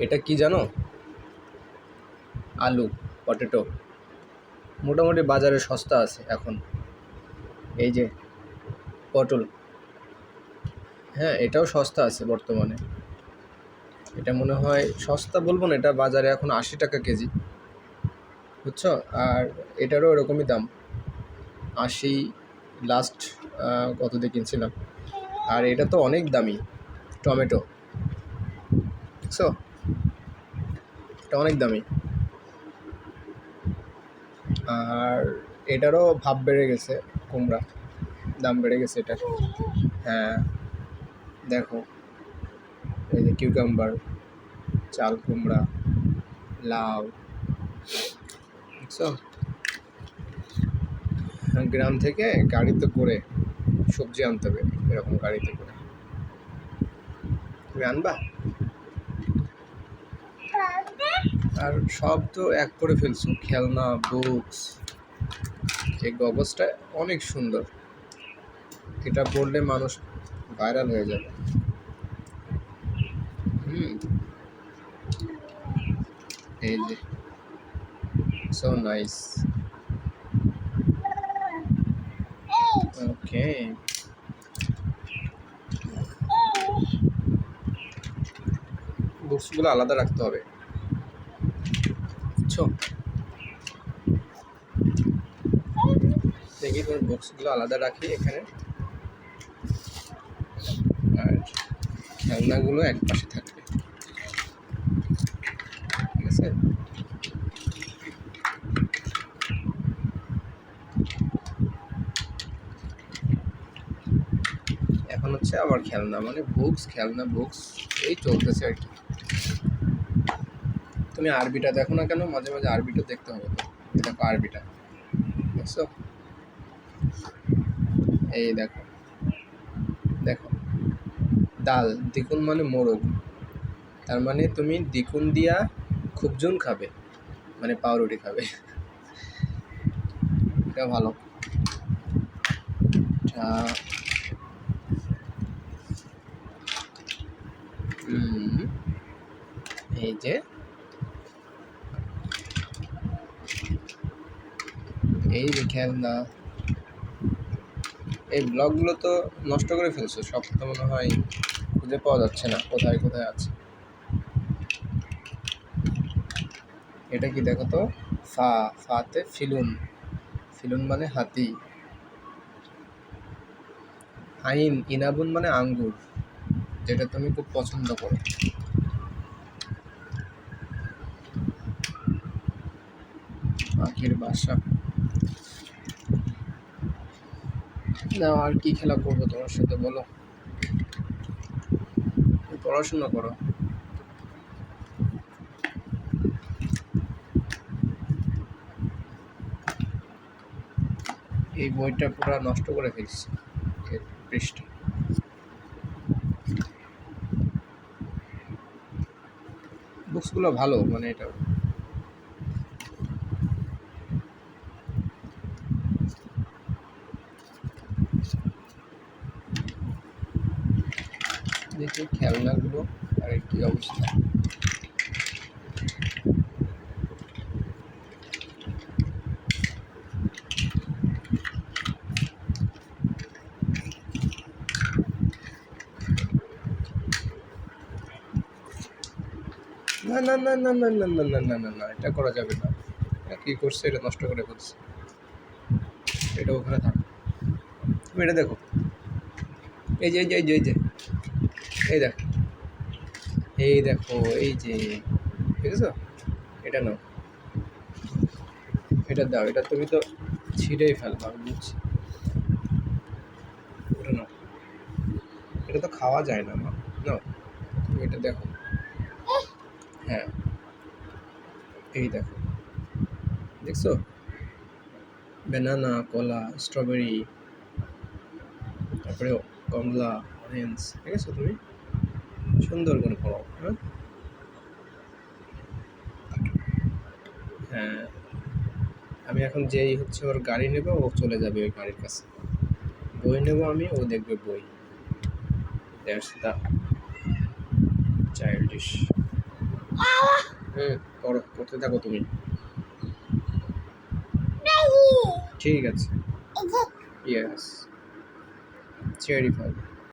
এটা কি জানো? আলু, পটেটো। মোটামুটি বাজারে সস্তা আছে এখন। এই যে পটল, হ্যাঁ এটাও সস্তা আছে বর্তমানে। এটা মনে হয় সস্তা বলবো না, এটা বাজারে এখন 80 টাকা কেজি, বুঝছো? আর এটারও এরকমই দাম, 80। লাস্ট কত দিয়ে কিনছিলাম। আর এটা তো অনেক দামি, টমেটো, বুঝছো? এটা অনেক দামি। আর এটারও ভাব বেড়ে গেছে, কুমড়া দাম বেড়ে গেছে এটার। হ্যাঁ দেখো, এই যে কিউকাম্বার, চাল কুমড়া, লাউ, বুঝছো? গ্রাম থেকে গাড়িতে করে সবজি আনতে হবে, এরকম গাড়িতে করে। তুমি আনবা? আর সব তো এক করে ফেলছো, খেলনা, বুকস। এই গগজটা অনেক সুন্দর, এটা পড়লে মানুষ ভাইরাল হয়ে যাবে। এই যে সো নাইস। ওকে, বুকসগুলো আলাদা রাখতে হবে, বুঝছো? দেখি তোমার বুকসগুলো আলাদা রাখি এখানে, আর খেলনাগুলো এক পাশে থাকবে, ঠিক আছে? এখন হচ্ছে আবার খেলনা, মানে বুকস, খেলনা, বুকস, এই চলতেছে আর কি। তুমি আরবিটা দেখো না কেন? মাঝে মাঝে আরবিটা দেখতে হবে তো। দেখো আরবিটা, দেখছো? এই দেখো, দেখো ডাল দ্বিগুণ মানে মোরগ, তার মানে তুমি দ্বিগুণ দিয়া খুবজন খাবে, মানে পাউরুটি খাবে। এটা ভালো। এই যে এই যে খেলনা, এই ব্লগগুলো তো নষ্ট করে ফেলছো সব, তো মনে হয় খুঁজে পাওয়া যাচ্ছে না কোথায় কোথায় আছে। এটা কি দেখো তো, ফাতে ফিলুন, ফিলুন মানে হাতি। আইন, ইনাবুন মানে আঙ্গুর, যেটা তুমি খুব পছন্দ করো। পাখির বাসা। না আর কি খেলা করবো তোমার সাথে বলো? পড়াশোনা করো। এই বইটা পুরো নষ্ট করে ফেলছি, পৃষ্ঠা। বুকসগুলো ভালো, মানে এটা দেখি খেলনাগুলো আর কি অবস্থা। না না না না না না না না না না না, এটা করা যাবে না। এটা কি করছে? এটা নষ্ট করে ফেলছে। এটা ওখানে থাক, তুমি এটা দেখো। এই যে এই যে এই যে এই যে এই দেখো, এই দেখো, এই যে দেখেছো? এটা নাও, এটা দাও, এটা তুমি তো ছিঁড়েই ফেলবা, আমি বুঝছি। এটা নাও, এটা তো খাওয়া যায় না মা, নাও তুমি এটা দেখো। হ্যাঁ এই দেখো, দেখছো? ব্যানানা, কলা, স্ট্রবেরি, তারপরে কমলা, অরেঞ্জ, ঠিক আছে? তুমি সুন্দর করে পড়ো। হ্যাঁ হ্যাঁ, আমি এখন যেই হচ্ছে ওর গাড়ি নেব, ও চলে যাবে ওই গাড়ির কাছে। বই নেব আমি, ও দেখবে বই। That's the childish. করো, করতে থাকো তুমি। ঠিক আছে। ইয়েস, চেরি ফল।